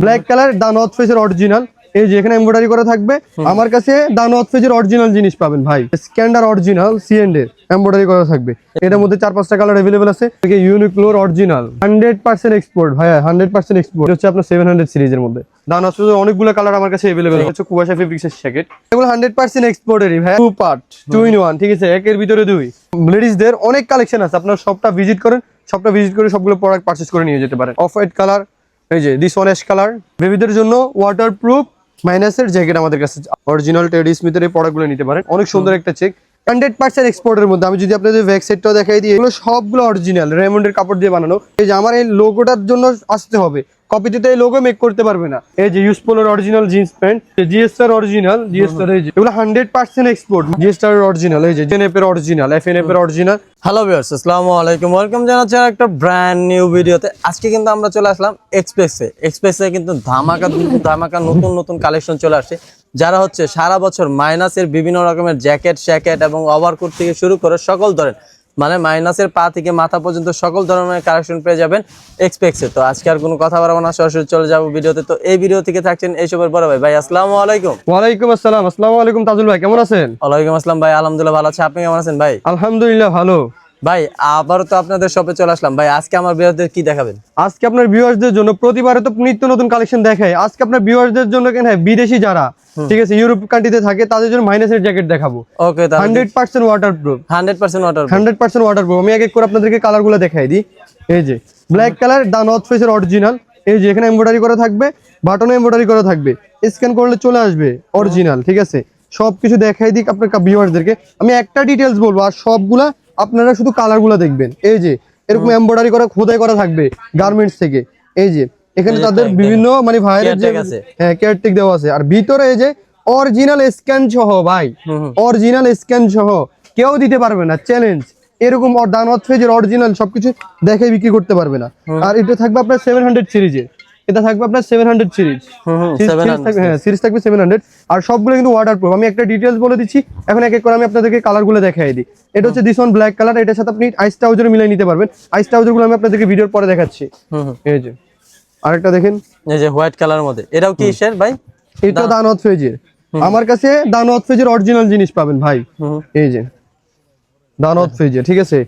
Black colour দা north ফেজের original. এই যে এখানে এমব্রয়ডারি করা থাকবে। আমার কাছে দা নর্থ ফেজের অরিজিনাল জিনিস পাবেন ভাই। স্ক্যান্ডার অরিজিনাল সিএন্ড এর এমব্রয়ডারি করা থাকবে। এটার মধ্যে 4-5টা কালার अवेलेबल আছে। ইউনিক্লোর অরিজিনাল 100% এক্সপোর্ট ভাইয়া, 100% এক্সপোর্ট। হচ্ছে আপনার 700 সিরিজের মধ্যে দা নর্থ ফেজের অনেকগুলো কালার আমার কাছে अवेलेबल আছে। কুয়াশা ফেব্রিক্সের জ্যাকেট, এগুলো 100% এক্সপোর্টেরই ভাই। 2 পার্ট 2 in 1, ঠিক আছে, একের ভিতরে দুই। লেডিসদের অনেক কালেকশন আছে, আপনারা সবটা ভিজিট করেন, সবটা ভিজিট করে সবগুলো প্রোডাক্ট পারচেজ করে নিয়ে যেতে পারেন। অফ হোয়াইট কালার, এই যে দিস ওয়ান অ্যাশ কালার। বেবিদের জন্য ওয়াটারপ্রুফ মাইনাসের জ্যাকেট আমাদের কাছে অরিজিনাল টেডি স্মিথের এই প্রোডাক্টগুলো নিতে পারেন। অনেক সুন্দর একটা চেক, 100% এক্সপোর্টের মধ্যে। আমি যদি আপনাদের ব্যাক সাইডটাও দেখাই দিই, এগুলো সবগুলো অরিজিনাল রেমন্ডের কাপড় দিয়ে বানানো। এই যে আমার এই লোগোটার জন্য আসতে হবে, কপিতে তো এই লোগো মেক করতে পারবে না। এই যে ইউজপোলোর original jeans pant, GSR original, GSR এই যে এগুলো 100% এক্সপোর্ট। জিএসআর অরিজিনাল, এই যে জেনএফ এর অরিজিনাল, এফএনএফ এর অরিজিনাল। হ্যালো ভিউয়ার্স, আসসালামু আলাইকুম, ওয়েলকাম জানাচ্ছি একটা ব্র্যান্ড নিউ ভিডিওতে। আজকে কিন্তু আমরা চলে আসলাম এক্সপ্রেসে কিন্তু ধামাকা নতুন নতুন কালেকশন চলে আসছে। যারা হচ্ছে সারা বছর মাইনাসের বিভিন্ন রকমের জ্যাকেট শ্যাকেট এবং ওভারকোট থেকে শুরু করে সকল ধরনের, মানে মাইনাসের পা থেকে মাথা পর্যন্ত সকল ধরনের কালেকশন পেয়ে যাবেন এক্সপ্রেসে। তো আজকে আর কোনো কথা বলবো না, সরাসরি চলে যাবো ভিডিওতে। তো এই ভিডিও থেকে থাকছেন এইসবের বড় ভাই। ভাই আসসালামু আলাইকুম। ওয়ালাইকুম আসসালাম। আসসালামু আলাইকুম তাজুল ভাই, কেমন আছেন? ওয়ালাইকুম আসসালাম ভাই, আলহামদুলিল্লাহ ভালো আছে। আপনি কেমন আছেন ভাই? আলহামদুলিল্লাহ ভালো। ভাই আবারও তো আপনাদের শপে চলে আসলাম ভাই। আজকে আমার ভিউয়ারদের কি দেখাবেন? আজকে আপনার ভিউয়ারদের জন্য প্রতিবারে তো নিত্য নতুন কালেকশন দেখাই। আজকে আপনার ভিউয়ারদের জন্য কেন বিদেশি যারা, ঠিক আছে, ইউরোপ কান্ট্রিতে থাকে, তাদের জন্য মাইনাসের জ্যাকেট দেখাবো। ওকে, 100% ওয়াটারপ্রুফ, 100% ওয়াটারপ্রুফ। আমি এক এক করে আপনাদেরকে কালারগুলো দেখাই দিই। এই যে ব্ল্যাক কালার দা নর্থ ফেজের অরিজিনাল। এই যে এখানে এমব্রয়ডারি করা থাকবে, বাটনে এমব্রয়ডারি করা থাকবে, স্ক্যান করলে চলে আসবে অরিজিনাল, ঠিক আছে। সবকিছু দেখাই দিই আপনার ভিউয়ারদেরকে। আমি একটা ডিটেলস বলবো, আর সবগুলা আপনারা শুধু কালারগুলো দেখবেন। এই যে এরকম এমব্রয়ডারি করা, খোদাই করা থাকবে গার্মেন্টস থেকে। এই যে এখানে তাদের বিভিন্ন মানে ভাইয়ের যে কেয়ারটেক দেওয়া আছে। আর ভিতরে এই যে অরিজিনাল স্ক্যান সহ ভাই, অরিজিনাল স্ক্যান সহ কেউ দিতে পারবে না, চ্যালেঞ্জ। এরকম দা নর্থ ফেজের অরিজিনাল সবকিছু দেখে বিক্রি করতে পারবে না। আর এটা থাকবে আপনার 700 সিরিজের, এটা থাকবে আপনার 700 সিরিজ। সিরিজ থাকবে 700। আর সবগুলো কিন্তু ওয়াটারপ্রুফ। আমি একটা ডিটেলস বলে দিচ্ছি, এখন এক এক করে আমি আপনাদেরকে কালারগুলো দেখাই দিই। এটা হচ্ছে দিস ওয়ান ব্ল্যাক কালার, এটার সাথে আপনি আইস ট্রাউজার মিলাই নিতে পারবেন। আইস ট্রাউজার গুলো আমি আপনাদেরকে ভিডিওর পরে দেখাচ্ছি। এই যে আরেকটা দেখেন, এই যে হোয়াইট কালারের মধ্যে, এটাও কি শেয়ার ভাই? এটা দা নর্থ ফেজের। আমার কাছে দা নর্থ ফেজের অরিজিনাল জিনিস পাবেন ভাই। এই যে দা নর্থ ফেজের, ঠিক আছে।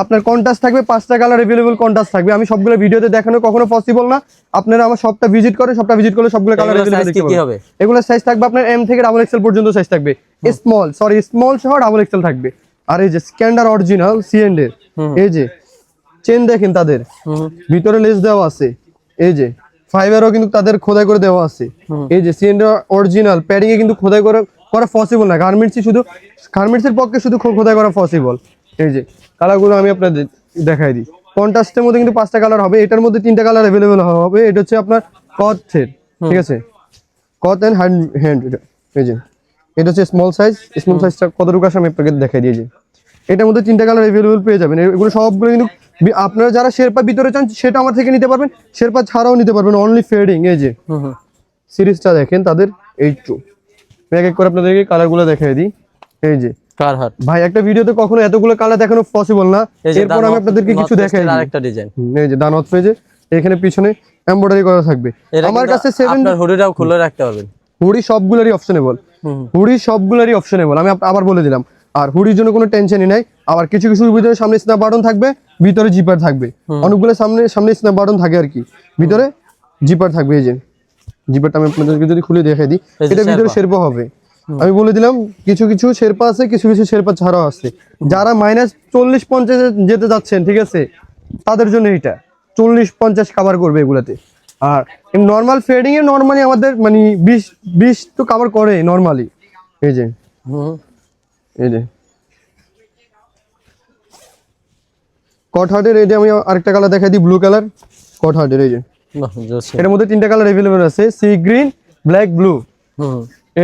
আপনার কন্ট্রাস্ট থাকবে, 5টা কালার अवेलेबल কন্ট্রাস্ট থাকবে। আমি সবগুলো ভিডিওতে দেখানো কখনো পসিবল না। আপনারা আমার শপটা ভিজিট করেন, শপটা ভিজিট করলে সবগুলো কালার अवेलेबल দেখতে পাবেন। এগুলো সাইজ থাকবে আপনার এম থেকে ডাবল এক্সেল পর্যন্ত সাইজ থাকবে। স্মল সহ ডাবল এক্সেল থাকবে। আর এই যে স্ক্যান্ডার অরিজিনাল সিএন্ড এর, এই যে চেন দেখেন, তাদের ভিতরে লেস দেওয়া আছে। এই যে ফাইবারও কিন্তু তাদের খোদাই করে দেওয়া আছে। এই যে সিএন্ড অরিজিনাল প্যাডিং এ কিন্তু খোদাই করা পসিবল না। গার্মেন্টসের পক্ষে শুধু খোদাই করা পসিবল। এই যে কালারগুলো আমি আপনাদের দেখাই দিই। কন্ট্রাস্টের মধ্যে কিন্তু 5টা কালার হবে, এটার মধ্যে 3টা কালার अवेलेबल হবে। এটা হচ্ছে আপনার কথের, ঠিক আছে, কথ এন্ড হ্যান্ড। এই যে এটা হচ্ছে স্মল সাইজটা কতটুকু আসে আমি আপনাকে দেখাই দিই। যে এটার মধ্যে 3টা কালার अवेलेबल পেয়ে যাবেন। এগুলো সবগুলো কিন্তু আপনারা যারা শেরপা ভিতরে চান সেটা আমার থেকে নিতে পারবেন, শেরপা ছাড়াও নিতে পারবেন, অনলি ফেডিং। এই যে সিরিজটা দেখেন তাদের, এইটু এক এক করে আপনাদেরকে কালারগুলো দেখাই দিই। এই যে ভাই একটা ভিডিওতে কখনো এতগুলো কালার দেখানো পসিবল না। এরপর আমি আপনাদেরকে কিছু দেখাই দিই। আরেকটা ডিজাইন, এই যে দা নর্থ ফেজে, এখানে পিছনে এমব্রয়ডারি করা থাকবে। আমার কাছে 7 আপনার হুডিটাও খুলে রাখতে পারবেন। হুডি সবগুলোরই অপশনেবল, আমি আবার বলে দিলাম। আর হুডির জন্য কোনো টেনশনই নাই। আবার কিছু কিছু ভিতরে সামনে স্ন্যাপ বাটন থাকবে, ভিতরে জিপার থাকবে। অনেকগুলো সামনে স্ন্যাপ বাটন থাকে আর কি, ভিতরে জিপার থাকবে। এই যে জিপারটা আমি আপনাদেরকে যদি খুলে দেখাই দিই, এটা ভিতরে শেরপা হবে। আমি বলে দিলাম কিছু কিছু শেরপা আছে, কিছু কিছু শেরপা ছাড়াও আছে। যারা -40-50 যেতে যাচ্ছেন, ঠিক আছে, তাদের জন্য এটা 40-50 কভার করবে এগুলাতে। আর নর্মাল ফেডিং এ নরমালি আমাদের মানে 20 তো কভার করে নরমালি। এই যে কট হার্টের, এই যে আমি আরেকটা কালার দেখাই দিই, ব্লু কালার কট হার্টের। এই যে এর মধ্যে 3টা কালার अवेलेबल আছে, সি গ্রিন, ব্ল্যাক, ব্লু।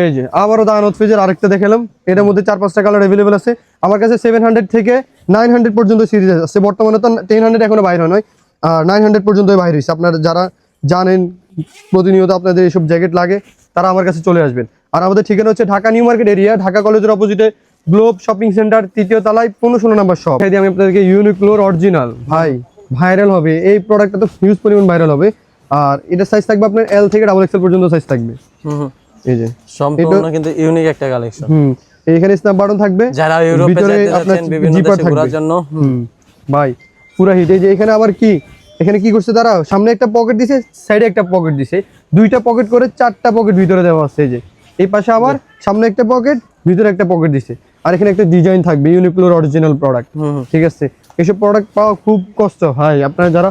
এই যে আবারও দা নর্থ ফেজের আরেকটা দেখালাম। এটার মধ্যে 4-5টা কালার अवेलेबल আছে। আমার কাছে 700 থেকে 900 পর্যন্ত সিরিজ আছে। বর্তমানে তো 1000 এখনো বাইরে নয়, আর 900 পর্যন্ত বাইরে হয়েছে। আপনারা যারা জানেন প্রতিনিয়ত আপনাদের এইসব জ্যাকেট লাগে, তারা আমার কাছে চলে আসবেন। আর আমাদের ঠিকানা হচ্ছে Dhaka new market area, Dhaka কলেজের অপোজিটে গ্লোব শপিং সেন্টার, 3য় তলায় 15-16 নম্বর শপ। আমি আপনাদেরকে ইউনিক্লোর অরিজিনাল ভাই ভাইরাল হবে, এই প্রোডাক্টটা তো হিউজ পরিমাণ ভাইরাল হবে। আর এটা সাইজ থাকবে আপনার এল থেকে ডাবল এক্সেল পর্যন্ত সাইজ থাকবে। এই যে সম্পূর্ণ কিন্তু ইউনিক একটা কালেকশন। এখানে স্ন্যাপ বাটন থাকবে, যারা ইউরোপে যাচ্ছেন বিভিন্ন দেশে ঘোরার জন্য ভাই পুরো হিট। এই যে এখানে আবার কি, এখানে কি করছে তারা, সামনে একটা পকেট দিছে, সাইডে একটা পকেট দিছে, দুইটা পকেট করে 4টা পকেট ভিতরে দেওয়া আছে। এই যে এই পাশে আবার সামনে একটা পকেট, ভিতরে একটা পকেট দিছে, আর এখানে একটা ডিজাইন থাকবে ইউনিক্লোর অরিজিনাল প্রোডাক্ট। ঠিক আছে, এইসব প্রোডাক্ট পাওয়া খুব কষ্ট ভাই, আপনারা যারা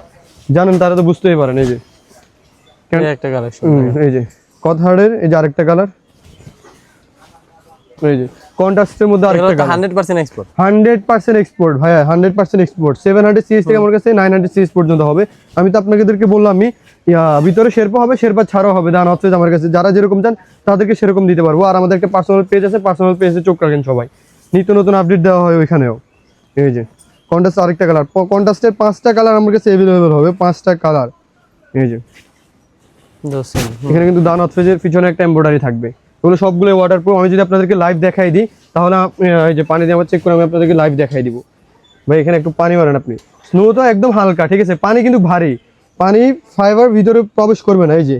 জানেন তারা তো বুঝতেই পারেন। এই যে একটা কালেকশন, এই যে কটহার্ডের এই যে আরেকটা কালার, এই যে কন্ট্রাস্টের মধ্যে আরেকটা কালার। 100% এক্সপোর্ট, 100% এক্সপোর্ট ভাইয়া, 100% এক্সপোর্ট। 700 সিরিজ থেকে আমার কাছে 900 সিরিজ পর্যন্ত হবে। আমি তো আপনাদেরকে বললামই, ভিতরে শেরপা হবে, শেরপা ছাড়াও হবে। দান হচ্ছে আমার কাছে যারা যেরকম চান তাদেরকে সেরকম দিতে পারবো। আর আমাদের একটা পার্সোনাল পেজ আছে, পার্সোনাল পেজে চোখ রাখেন সবাই, নিত্য নতুন আপডেট দেওয়া হয় ওইখানেও। এই যে কন্ট্রাস্ট আরেকটা কালার, কন্ট্রাস্টের 5টা কালার আমার কাছে অ্যাভেলেবেল হবে, 5টা কালার। এই যে এখানে কিন্তু দান অথফেজের পিছনে একটা এমব্রয়ডারি থাকবে, ওগুলো সবগুলো ওয়াটারপ্রুফ। আমি যদি আপনাদেরকে লাইভ দেখাই দিই তাহলে এই যে পানি দিয়ে আমার চেক করে আমি আপনাদেরকে লাইভ দেখাই দিব। ভাই এখানে একটু পানি মারেন আপনি, স্নো তো একদম হালকা, ঠিক আছে, পানি কিন্তু ভারী, পানি ফাইবার ভিতরে প্রবেশ করবে না। এই যে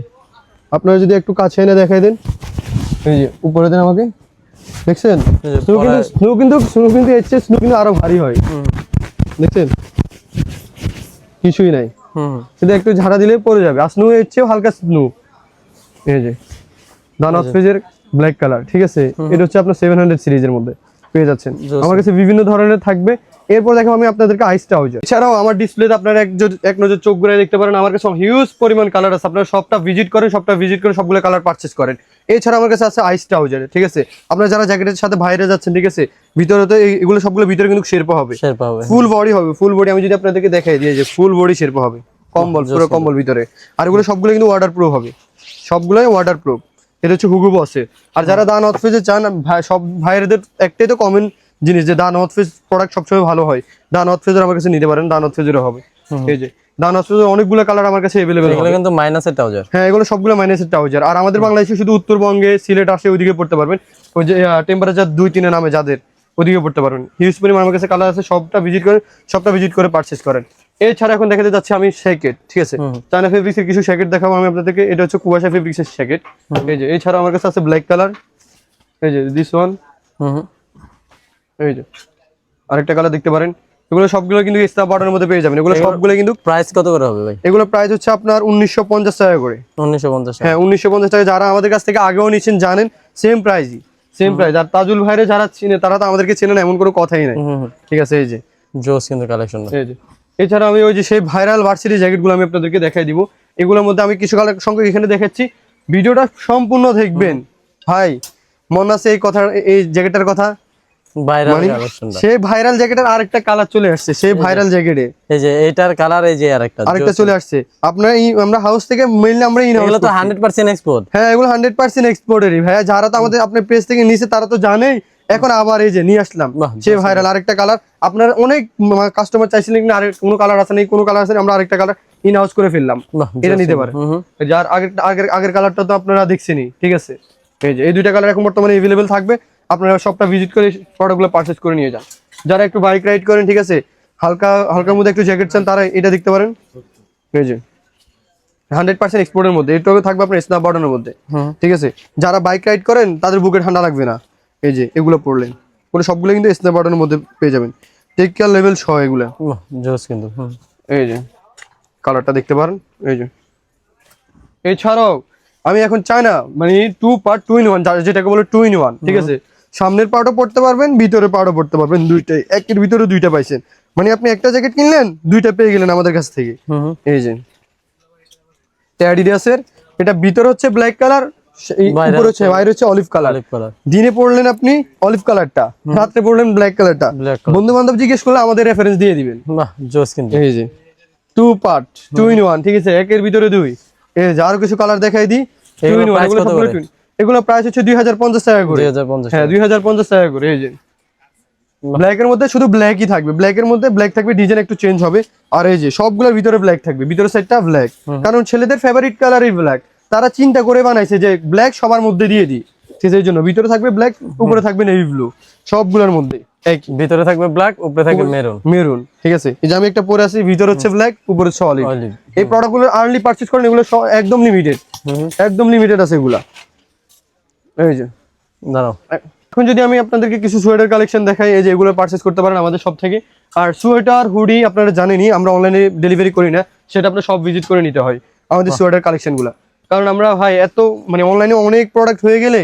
আপনারা যদি একটু কাছে এনে দেখাই দেন, এই যে উপরে দেন আমাকে, দেখছেন স্নো কিন্তু এর চেয়ে স্নো কিন্তু আরো ভারী হয়, দেখছেন কিছুই নাই, শুধু একটু ঝাড়া দিলে পড়ে যাবে। আর স্নো এর চেয়েও হালকা স্নো। এই যে দান অথফেজের ব্ল্যাক কালার, ঠিক আছে, এটা হচ্ছে আপনার 700 সিরিজের মধ্যে পেয়ে যাচ্ছেন। আমার কাছে বিভিন্ন ধরনের থাকবে। এরপর দেখো আমি আপনাদেরকে আইস ট্রাউজার, এছাড়াও আমার ডিসপ্লেতে আপনারা এক নজর চোখ ঘুরে দেখতে পারেন, আমার কাছে হিউজ পরিমাণ কালার আছে। আপনারা সবটা ভিজিট করেন, সবগুলো কালার পারচেজ করেন। এছাড়া আমার কাছে আছে আইস ট্রাউজার, ঠিক আছে, আপনারা যারা জ্যাকেটের সাথে বাইরে যাচ্ছেন, ঠিক আছে, ভিতরে তো এগুলো সবগুলো ভিতরে কিন্তু শেরপা হবে, ফুল বডি হবে, ফুল বডি। আমি যদি আপনাদেরকে দেখাই দিই যে ফুল বডি শেরপা হবে, কম্বল, পুরো কম্বল ভিতরে। আর এগুলো সবগুলো কিন্তু ওয়াটারপ্রুফ হবে, সবগুলোই ওয়াটারপ্রুফ। এটা হচ্ছে হুগু বসের। আর যারা দান অথফেজে চান, সব ভাইয়েরদের একটাই তো কমন জিনিস যে দান অথফেজ প্রোডাক্ট সবসময় ভালো হয়, দান অথফেজের আমার কাছে নিতে পারেন, দান অথফেজেরও হবে। এই যে দান অথফেজের অনেকগুলো কালার আমার কাছে अवेलेबल হবে, কিন্তু মাইনাসের ট্রাউজার। হ্যাঁ এগুলো সবগুলো মাইনাসের ট্রাউজার। আর আমাদের বাংলাদেশে শুধু উত্তরবঙ্গে, সিলেট আসে ওইদিকে পড়তে পারবেন, ওই যে টেম্পারেচার 2-3 নামে যাদের, ওদিকে পড়তে পারবেন। হিউজ পরিমাণ আমার কাছে কালার আছে, সবটা ভিজিট করে পারচেজ করেন। এছাড়া এখন দেখাতে যাচ্ছে আমি শ্যাকেট, ঠিক আছে, চায়না ফেব্রিক্সের কিছু শ্যাকেট দেখাবো আমি আপনাদেরকে। এটা হচ্ছে কুয়াশা ফেব্রিক্সের শ্যাকেট। এই যে এছাড়া আমার কাছে আছে ব্ল্যাক কালার, এই যে দিস ওয়ান, এই যে আরেকটা কালার দেখতে পারেন। এগুলো সবগুলো কিন্তু স্ন্যাপ বাটনের মধ্যে পেয়ে যাবেন। এগুলো সবগুলো কিন্তু প্রাইস কত করে হবে ভাই? এগুলো প্রাইস হচ্ছে আপনার 1950 টাকা করে। 1950? হ্যাঁ 1950 টাকা। যারা আমাদের কাছ থেকে আগেও নিচ্ছেন জানেন সেম প্রাইস। আর তাজুল ভাইরে যারা চিনে তারা তো আমাদেরকে চেনে না, এমন কোনো কথাই নাই, ঠিক আছে। এই যে জোস কিন্তু কালেকশন। এই যে এছাড়া আমি ওই যে সেই ভাইরাল ভার্সিটি জ্যাকেটগুলো আমি আপনাদেরকে দেখাই দিব। এগুলোর মধ্যে আমি কিছু কালার সংখ্যক এখানে দেখাচ্ছি, ভিডিওটা সম্পূর্ণ দেখবেন ভাই। মনে আছে এই কথা, এই জ্যাকেটের কথা, সেই ভাইরাল জ্যাকেটের আরেকটা কালার চলে আসছে, সেই ভাইরাল জ্যাকেটে এই যে এটার কালার, এই যে আরেকটা চলে আসছে। আপনার আমরা হাউস থেকে মেইনলি আমরা এগুলো তো 100% এক্সপোর্ট। হ্যাঁ এগুলো 100% এক্সপোর্টেরই ভাইয়া। যারা তো আমাদের আপনার পেজ থেকে নিছে তারা তো জানেই। এখন আবার এই যে নিয়ে আসলাম সেই ভাইরাল আরেকটা কালার। আপনার অনেক কাস্টমার চাইছিলেন কিন্তু আরেক কোনো কালার আছে না, কোনো কালার আছে, আমরা আরেকটা কালার ইন হাউস করে ফেললাম, এটা নিতে পারে। যার আগের কালারটা তো আপনারা দেখছেনই, ঠিক আছে। এই যে এই দুইটা কালার এখন বর্তমানে अवेलेबल থাকবে, আপনারা সবটা ভিজিট করে প্রোডাক্টগুলো পারচেজ করে নিয়ে যান। যারা একটু বাইক রাইড করেন, ঠিক আছে, হালকার মধ্যে একটু জ্যাকেট চান, তারা এটা দেখতে পারেন। এই যে 100% এক্সপোর্টের মধ্যে, এটাও থাকবে আপনার স্ন্যাপ বাটনের মধ্যে, ঠিক আছে। যারা বাইক রাইড করেন তাদের বুকে ঠান্ডা লাগবে না, এই যে এগুলো পরলেন, কোনো সবগুলো কিন্তু স্ন্যাপ বাটনের মধ্যে পেয়ে যাবেন। টেক কেয়ার লেভেল 6 এগুলো জোস কিন্তু। এই যে কালারটা দেখতে পারেন। এই যে এছাড়াও আমি এখন চাই না মানে 2 পার্ট 2 in 1, যেটাকে বলে 2 in 1, ঠিক আছে। সামনের পার্টও পড়তে পারবেন, ভিতরের পার্টও পড়তে পারবেন, দুইটাই। একের ভিতরে দুইটা পাইছেন, মানে আপনি একটা জ্যাকেট কিনলেন, দুইটা পেয়ে গেলেন আমাদের কাছ থেকে। এই যে অ্যাডিডাসের, এটা ভিতরে হচ্ছে ব্ল্যাক কালার, উপরে হচ্ছে বাইরে হচ্ছে অলিভ কালার। দিনে পড়লেন আপনি অলিভ কালারটা, রাত্রে পড়লেন ব্ল্যাক কালারটা। বন্ধু বান্ধব জিজ্ঞেস করলে আমাদের রেফারেন্স দিয়ে দিবেন। জোস কিন্তু। এই যে 2 পার্ট 2 in 1, ঠিক আছে, একের ভিতরে দুই। এই যে আরো কিছু কালার দেখাই দিই। 2 in 1 এগুলো প্রাইস হচ্ছে 2050 টাকা করে। হ্যাঁ 2050 টাকা করে। এই যে ব্ল্যাকের মধ্যে শুধু ব্ল্যাকই থাকবে, ব্ল্যাকের মধ্যে ব্ল্যাক থাকবে, ডিজাইন একটু চেঞ্জ হবে। আর এই যে সবগুলোর ভিতরে ব্ল্যাক থাকবে, ভিতরের সাইডটা ব্ল্যাক, কারণ ছেলেদের ফেভারিট কালারই ব্ল্যাক। তারা চিন্তা করে বানাইছে যে ব্ল্যাক সবার মধ্যে দিয়ে দিই, সেই জন্য ভিতরে থাকবে ব্ল্যাক, উপরে থাকবে নেভি ব্লু, সবগুলোর মধ্যে। একই, ভিতরে থাকবে ব্ল্যাক, উপরে থাকবে মেরুন। মেরুন, ঠিক আছে। এই যে আমি একটা পরে আছি, ভিতরে হচ্ছে ব্ল্যাক, উপরে হচ্ছে অলিভ। Olive। এই প্রোডাক্টগুলো আর্লি পারচেজ করেন, এগুলো একদম লিমিটেড, একদম লিমিটেড আছে এগুলা। এই যে দাঁড়াও, এখন যদি আমি আপনাদেরকে কিছু সোয়েটার কালেকশন দেখাই, এই যে এগুলো পারচেজ করতে পারেন আমাদের সব থেকে। আর সোয়েটার হুডি আপনারা জানেনই আমরা অনলাইনে ডেলিভারি করি না, সেটা আপনার সব ভিজিট করে নিতে হয় আমাদের সোয়েটার কালেকশনগুলো। কারণ আমরা ভাই এত মানে অনলাইনে অনেক প্রোডাক্ট হয়ে গেলে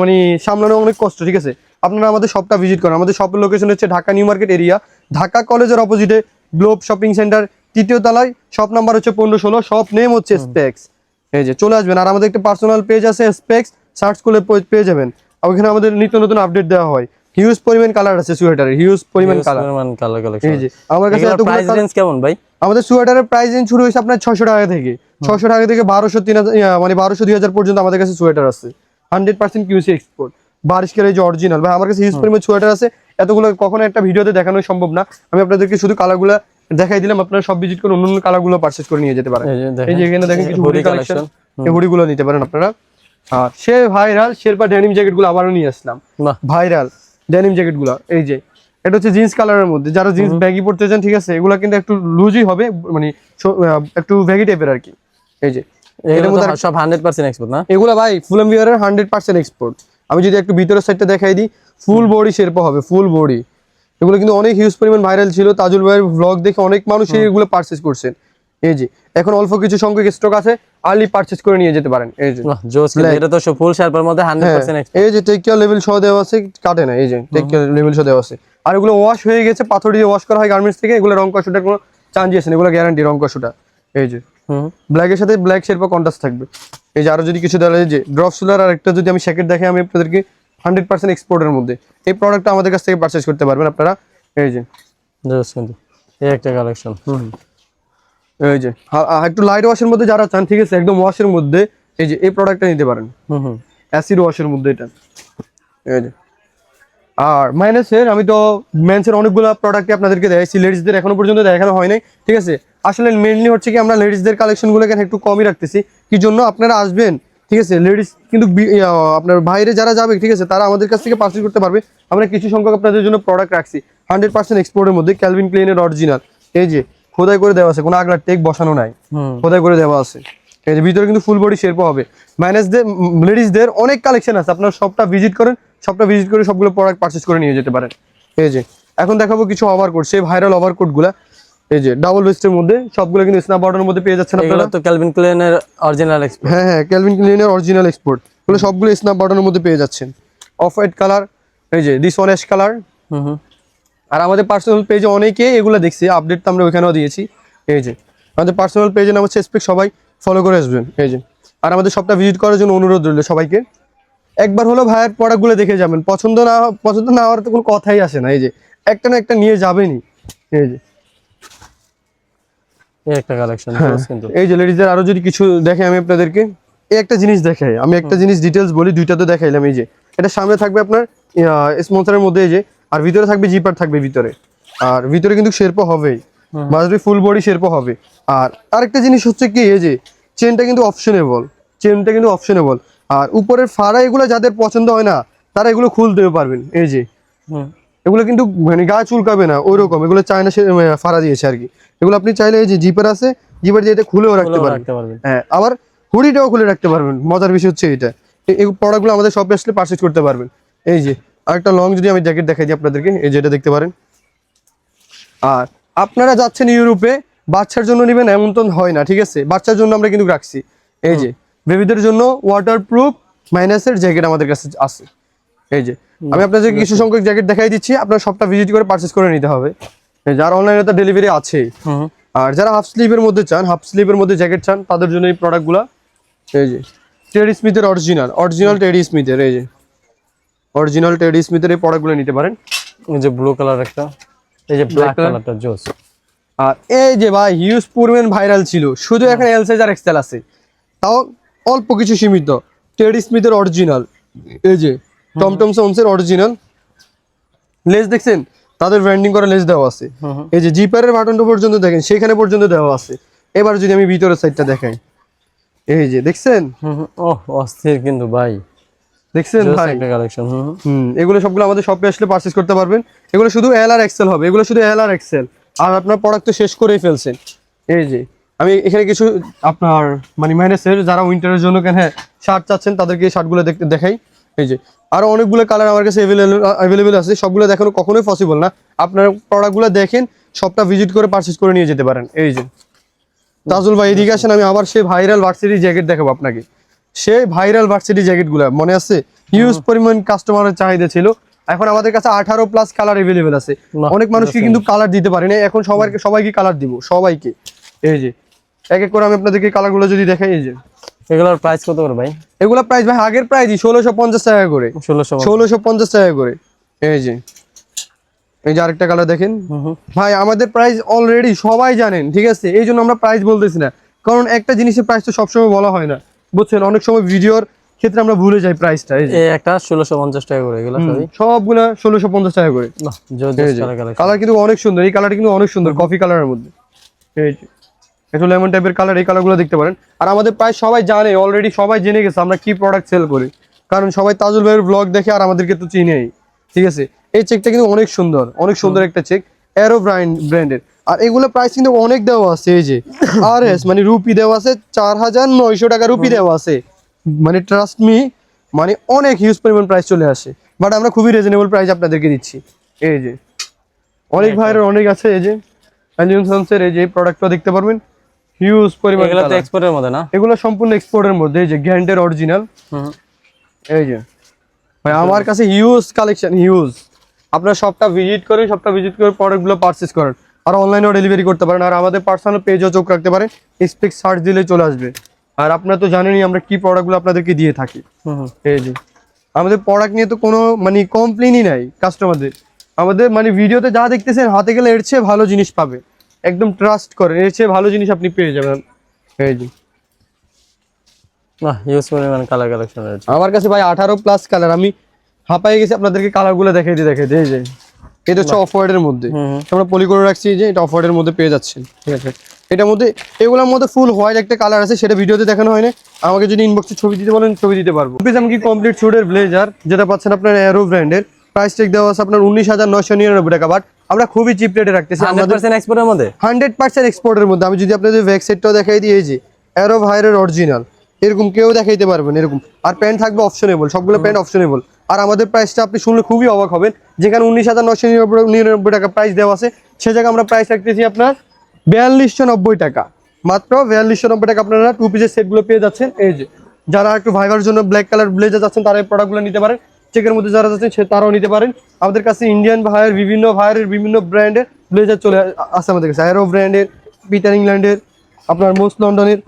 মানে সামলানো অনেক কষ্ট, ঠিক আছে। আপনারা আমাদের শপটা ভিজিট করেন। আমাদের শপের লোকেশন হচ্ছে Dhaka new market area, Dhaka কলেজের অপোজিটে গ্লোব শপিং সেন্টার, 3য় তলায়। শপ নাম্বার হচ্ছে 1516, শপ নেম হচ্ছে স্পেক্স। এই যে চলে আসবেন। আর আমাদের একটা পার্সোনাল পেজ আছে স্পেক্স, সার্চ করলে পেয়ে যাবেন। ওখানে আমাদের নিত্য নতুন আপডেট দেওয়া হয়। হিউজ পরিমাণ কালার আছে সোয়েটারের, হিউজ পরিমাণ কালার। Colour collection. এই যে আমার কাছে এতগুলো প্রাইস রেঞ্জ কেমন ভাই? আমাদের সোয়েটারের প্রাইস রেঞ্জ শুরু হয়েছে আপনার 600 টাকা থেকে, 600 টাকা থেকে 1200 3000 মানে 1200 2000 পর্যন্ত আমাদের কাছে সোয়েটার আছে। 100% কিউসি এক্সপোর্ট, 22 কের এই যে অরিজিনাল। ভাই আমার কাছে হিউজ পরিমাণ সোয়েটার আছে, এতগুলো কখনো একটা ভিডিওতে দেখানো সম্ভব না। আমি আপনাদেরকে শুধু কালারগুলো দেখাই দিলাম, আপনারা সব ভিজিট করে অন্য কালারগুলো পারচেজ করে নিয়ে যেতে পারেন। এই যে এখানে দেখেন কিছু হুডি কালেকশন, এই হুডিগুলো নিতে পারেন আপনারা। আর সে ভাইরাল শেরপা ডেনিম জ্যাকেটগুলো আবারও নিয়ে আসলাম, ভাইরাল ডেনিম জ্যাকেটগুলো। এই যে এটা হচ্ছে জিন্স কালারের মধ্যে, যারা জিন্স ব্যাগি পড়তে চান, ঠিক আছে, এগুলো কিন্তু একটু লুজই হবে, মানে একটু ব্যাগি টাইপের আর কি। এই যে এর মধ্যে সব 100% এক্সপোর্ট না? এগুলো ভাই ফুল এমবিআর এর 100% এক্সপোর্ট। আমি যদি একটু ভিতরের সাইডটা দেখাই দিই, ফুল বডি শেরপা হবে, ফুল বডি। এগুলো কিন্তু অনেক হিউজ পরিমাণ ভাইরাল ছিল, তাজুল ভাইয়ের ব্লগ দেখে অনেক মানুষ এগুলো পারচেজ করছেন। এই যে এখন অল্প কিছু সংখ্যক স্টক আছে, আর্লি পারচেজ করে নিয়ে যেতে পারেন। এই যে জোস, এটা তো ফুল শেরপার মধ্যে 100% এক্সপোর্ট। এই যে টেক কেয়ার লেভেল সহ দেওয়া আছে, কাটে না। এই যে টেক কেয়ার লেভেল সহ দেওয়া আছে। আর এগুলো ওয়াশ হয়ে গেছে, পাথর দিয়ে ওয়াশ করা হয় গার্মেন্টস থেকে। এগুলো রং কষাটার কোনো চান্স আছে না, এগুলো গ্যারান্টি রং কষাটা। এই যে ব্ল্যাকের সাথে ব্ল্যাক শেরপা কন্ট্রাস্ট থাকবে। এই যে আরো যদি কিছু দেওয়া যায়, যে ড্রপ সোলার আর একটা যদি আমি শ্যাকেট দেখে আমি আপনাদেরকে 100% এক্সপোর্টের মধ্যে এই প্রোডাক্টটা আমাদের কাছ থেকে পারচেজ করতে পারবেন আপনারা। এই যে জোস, কিন্তু এই একটা কালেকশন। এই যে একটু লাইট ওয়াশের মধ্যে যারা চান, ঠিক আছে, একদম ওয়াশের মধ্যে, এই যে এই প্রোডাক্টটা নিতে পারেন, অ্যাসিড ওয়াশের মধ্যে এটা। এই যে আর মাইনাসের আমি তো মেন্সের অনেকগুলো প্রোডাক্টই আপনাদেরকে দেখাইছি, লেডিসদের এখনো পর্যন্ত দেখানো হয় নাই, ঠিক আছে। আসলে মেইনলি হচ্ছে কি আমরা লেডিসদের কালেকশনগুলো এখানে একটু কমই রাখতেছি। কি জন্য? আপনারা আসবেন, ঠিক আছে, লেডিস কিন্তু আপনার বাইরে যারা যাবে, ঠিক আছে, তারা আমাদের কাছ থেকে পারচেজ করতে পারবে। আমরা কিছু সংখ্যক আপনাদের জন্য প্রোডাক্ট রাখছি 100% এক্সপোর্টের মধ্যে, ক্যালভিন ক্লেনের অরিজিনাল। এই যে খোদাই করে দেওয়া আছে, কোনো আগলার টেক বসানো নাই, খোদাই করে দেওয়া আছে। এই যে ভিতরে কিন্তু ফুল বডি শেরপা হবে। মাইনাসদের লেডিসদের অনেক কালেকশন আছে, আপনারা সবটা ভিজিট করেন, সবটা ভিজিট করে সবগুলো প্রোডাক্ট পারচেজ করে নিয়ে যেতে পারেন। এই যে এখন দেখাবো কিছু ওভারকোট, সেই ভাইরাল ওভারকোট গুলা। এই যে ডাবল ভেস্টের মধ্যে সবগুলো কিন্তু স্ন্যাপ বটনের মধ্যে পেয়ে যাচ্ছেন আপনারা। তো ক্যালভিন ক্লেনের অরিজিনাল এক্সপোর্ট। হ্যাঁ হ্যাঁ, ক্যালভিন ক্লেনের অরিজিনাল এক্সপোর্ট, এগুলো সবগুলো স্ন্যাপ বটনের মধ্যে পেয়ে যাচ্ছেন। অফ হোয়াইট কালার, এই যে দিস ওয়ান অ্যাশ কালার। আর আমাদের পার্সোনাল পেজে অনেকে এগুলো দেখছি, আপডেট তো আমরা ওইখানেও দিয়েছি। এই যে আমাদের পার্সোনাল পেজের নাম হচ্ছে স্পেক, সবাই ফলো করে আসবেন। এই যে আর আমাদের সবটা ভিজিট করার জন্য অনুরোধ রইল সবাইকে। একবার হলো ভাইয়ের প্রোডাক্টগুলো দেখে যাবেন, পছন্দ না হওয়ার তো কোনো কথাই আসে না। এই যে একটা না একটা নিয়ে যাবেনই। এই যে এই একটা কালেকশন কিন্তু। এই যে লেডিসদের আরো যদি কিছু দেখে আমি আপনাদেরকে, এই একটা জিনিস দেখাই, আমি একটা জিনিস ডিটেলস বলি, দুইটা তো দেখাইলাম। এই যে এটা সামনে থাকবে আপনার স্পন্সরের মধ্যে, এই যে, আর ভিতরে থাকবে জিপার থাকবে ভিতরে, আর ভিতরে কিন্তু শেরপা হবেই, মাঝে ফুল বডি শেরপা হবে। আর আরেকটা জিনিস হচ্ছে কি, এই যে চেনটা কিন্তু অপশনেবল, চেনটা কিন্তু অপশনেবল। আর উপরের ফাড়া এগুলো যাদের পছন্দ হয় না, তারা এগুলো খুলতেও পারবেন। এই যে এগুলো কিন্তু মানে গা চুলকাবে না ওইরকম, এগুলো চায়না ফাড়া দিয়েছে আর কি। এগুলো আপনি চাইলে এই যে জিপার আছে, জিপার দিয়ে এটা খুলেও রাখতে পারবেন। হ্যাঁ, আবার হুডিটাও খুলে রাখতে পারবেন। মজার বিষয় হচ্ছে এটা, এই প্রোডাক্টগুলো আমাদের শপে আসলে পারচেজ করতে পারবেন। এই যে আরেকটা লং যদি আমি জ্যাকেট দেখাই দিই আপনাদেরকে, এই যে এটা দেখতে পারেন। আর আপনারা যাচ্ছেন ইউরোপে, বাচ্চার জন্য নেবেন এমন তো হয় না, ঠিক আছে, বাচ্চার জন্য আমরা কিন্তু রাখছি। এই যে বেবিদের জন্য ওয়াটারপ্রুফ মাইনাসের জ্যাকেট আমাদের কাছে আছে। এই যে আমি আপনাদের কিছু সংখ্যক জ্যাকেট দেখাই দিচ্ছি, আপনার সবটা ভিজিট করে পারচেজ করে নিতে হবে। যারা অনলাইনে তো ডেলিভারি আছে। আর যারা হাফ স্লিভের মধ্যে চান, হাফ স্লিভের মধ্যে জ্যাকেট চান, তাদের জন্য এই প্রোডাক্টগুলো। এই যে টেডি স্মিথের অরিজিনাল টেডি স্মিথের, এই যে অরিজিনাল টেডি স্মিথের এই প্রোডাক্টগুলো নিতে পারেন। এই যে ব্লু কালার একটা, এই যে ব্ল্যাক কালারটা জোস। আর এই যে ভাই হিউজ পরিমাণ ভাইরাল ছিল, শুধু এখানে এল সাইজ আর এক্সেল আছে, তাও অল্প কিছু সীমিত। টেডি স্মিথের অরিজিনাল, এই যে টমটম সন্সের অরিজিনাল লেস দেখছেন, তাদের ব্র্যান্ডিং করা লেস দেওয়া আছে। এই যে জিপারের বাটনটা পর্যন্ত দেখেন, সেখানে পর্যন্ত দেওয়া আছে। এবার যদি আমি ভিতরের সাইডটা দেখাই, এই যে দেখছেন, ওহ অস্থির কিন্তু ভাই, দেখছেন ভাই একটা কালেকশন। এগুলো সবগুলো আমাদের শপে আসলে পারচেজ করতে পারবেন। এগুলো শুধু এল আর এক্সেল হবে, এগুলো শুধু এল আর এক্সেল। আর আপনার প্রোডাক্ট তো শেষ করেই ফেলছেন। এই যে আমি এখানে কিছু আপনার মানে মাইনাসের যারা উইন্টারের জন্য হ্যাঁ শার্ট চাচ্ছেন তাদেরকে এই শার্টগুলো দেখাই। এই যে আরো অনেকগুলো কালার আমার কাছে অ্যাভেলেবেল আছে, সবগুলো দেখানো কখনোই পসিবল না। আপনার প্রোডাক্টগুলো দেখেন, সবটা ভিজিট করে পারচেজ করে নিয়ে যেতে পারেন। এই যে তাজুল ভাই এদিকে আসেন, আমি আবার সেই ভাইরাল ভার্সিটি জ্যাকেট দেখাবো আপনাকে। সেই ভাইরাল ভার্সিটি জ্যাকেটগুলো মনে আছে, হিউজ পরিমাণ কাস্টমারের চাহিদা ছিল। এখন আমাদের কাছে 18+ কালার অ্যাভেলেবেল আছে। অনেক মানুষকে কিন্তু কালার দিতে পারি না, এখন সবাইকে কালার দিব, সবাইকে। এই যে এক এক করে আমি আপনাদেরকে কালারগুলো যদি দেখাই। এই যে এগুলোর প্রাইস কত করে ভাই? এগুলা প্রাইস ভাই আগের প্রাইসই 1650 টাকা করে, 1650 টাকা করে। এই যে আরেকটা কালার দেখেন ভাই, আমাদের প্রাইস অলরেডি সবাই জানেন, ঠিক আছে? এই জন্য আমরা প্রাইস বলতেছি না, কারণ একটা জিনিসের প্রাইস তো সবসময় বলা হয় না, বুঝছেন? অনেক সময় ভিডিওর ক্ষেত্রে আমরা ভুলে যাই প্রাইসটা। এই যে একটা 1650 টাকা করে, এগুলো সবগুলা 1650 টাকা করে। কালার কিন্তু অনেক সুন্দর, এই কালারটা কিন্তু অনেক সুন্দর, কফি কালারের মধ্যে। এই যে একটু লেমন টাইপের কালার, এই কালারগুলো দেখতে পারেন। আর আমাদের প্রাইস সবাই জানে অলরেডি, সবাই জেনে গেছে আমরা কি প্রোডাক্ট সেল করি, কারণ সবাই তাজুল ভাইয়ের ব্লগ দেখে আর আমাদেরকে তো চিনেই, ঠিক আছে? এই চেকটা কিন্তু অনেক সুন্দর, অনেক সুন্দর একটা চেক, অ্যারো ব্র্যান্ডের। আর এগুলো প্রাইস কিন্তু অনেক দেওয়া আছে। এই যে RS মানে রুপি দেওয়া আছে, 4900 টাকা রুপি দেওয়া আছে। মানে ট্রাস্ট মি, মানে অনেক হিউজ পরিমাণ প্রাইস চলে আসে, বাট আমরা খুবই রিজনেবল প্রাইস আপনাদেরকে দিচ্ছি। এই যে অনেক ভাইয়ের অনেক আছে। এই যে অ্যালিউনসের এই যে প্রোডাক্টটা দেখতে পারবেন, হিউজ পরিমাণ। এগুলো তো এক্সপোর্টের মধ্যে না? এগুলো সম্পূর্ণ এক্সপোর্টের মধ্যে। এই যে গ্যান্ডের অরিজিনাল। এই যে ভাই আমার কাছে হিউজ কালেকশন, হিউজ। আপনারা সবটা ভিজিট করে প্রোডাক্টগুলো পারচেজ করেন, আর অনলাইনেও ডেলিভারি করতে পারেন। আর আমাদের পার্সোনাল পেজও চোখ রাখতে পারেন, স্পেক সার্চ দিলে চলে আসবে। আর আপনারা তো জানেনই আমরা কি প্রোডাক্টগুলো আপনাদেরকে দিয়ে থাকি। এই যে আমাদের প্রোডাক্ট নিয়ে তো কোনো মানে কমপ্লেনই নাই কাস্টমারদের। আমাদের মানে ভিডিওতে যা দেখতেছেন হাতে গেলে এর চেয়ে ভালো জিনিস পাবে, একদম ট্রাস্ট করেন, এর চেয়ে ভালো জিনিস আপনি পেয়ে যাবেন। এই যে কালার কালেকশন আছে আমার কাছে ভাই 18+ কালার। আমি হাঁপাই গেছি আপনাদেরকে কালারগুলো দেখাইতে। এই যে এটা হচ্ছে অফ হোয়াইটের মধ্যে, আমরা পলি করে রাখছি। যে এটা অফ হোয়াইটের মধ্যে পেয়ে যাচ্ছেন, ঠিক আছে? এটার মধ্যে এগুলোর মধ্যে ফুল হোয়াইট একটা কালার আছে, সেটা ভিডিওতে দেখানো হয় না। আমাকে যদি ইনবক্সে ছবি দিতে বলেন ছবি দিতে পারবো। আমি কি কমপ্লিট স্যুটের ব্লেজার যেটা পাচ্ছেন আপনার অ্যারো ব্র্যান্ডের, প্রাইস টেক দেওয়া আছে আপনার 19,999 টাকা। বাট আমরা খুবই চিপ রেটে রাখতেছি, 100% এক্সপোর্টের মধ্যে, 100% এক্সপোর্টের মধ্যে। আমি যদি আপনাদের ব্যাক সাইডটাও দেখাই দিই, এই যে অ্যারো ভাইয়ের অরিজিনাল, এরকম কেউ দেখাইতে পারবেন এরকম। আর প্যান্ট থাকবে অপশনেবল, সবগুলো প্যান্ট অপশনেবল। আর আমাদের প্রাইসটা আপনি শুনলে খুবই অবাক হবেন, যেখানে 19,999 টাকা প্রাইস দেওয়া আছে, সে জায়গায় আমরা প্রাইস রাখতেছি আপনার 4290 টাকা। মাত্র 4290 টাকা আপনারা 2 পিসের সেটগুলো পেয়ে যাচ্ছেন। এই যে যারা একটু ভাইবার জন্য ব্ল্যাক কালার ব্লেজার যাচ্ছেন, তারা এই প্রোডাক্টগুলো নিতে পারেন। চেকের মধ্যে যারা যাচ্ছেন তারাও নিতে পারেন। আমাদের কাছে ইন্ডিয়ান ভাইয়ের বিভিন্ন ব্র্যান্ডের ব্লেজার চলে আসে আমাদের কাছে, অ্যারো ব্র্যান্ডের, পিটার ইংল্যান্ডের, আপনার মোস্ট লন্ডনের,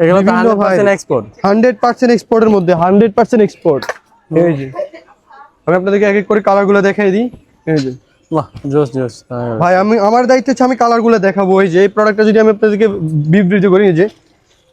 100% এক্সপোর্টের মধ্যে, 100% এক্সপোর্ট। এই যে আমি আপনাদেরকে এক এক করে কালারগুলো দেখাই দিই। এই যে ভাই আমার দায়িত্ব হচ্ছে আমি কালারগুলো দেখাবো। এই যে এই প্রোডাক্টটা যদি আমি আপনাদেরকে বিবৃতি করি, এই যে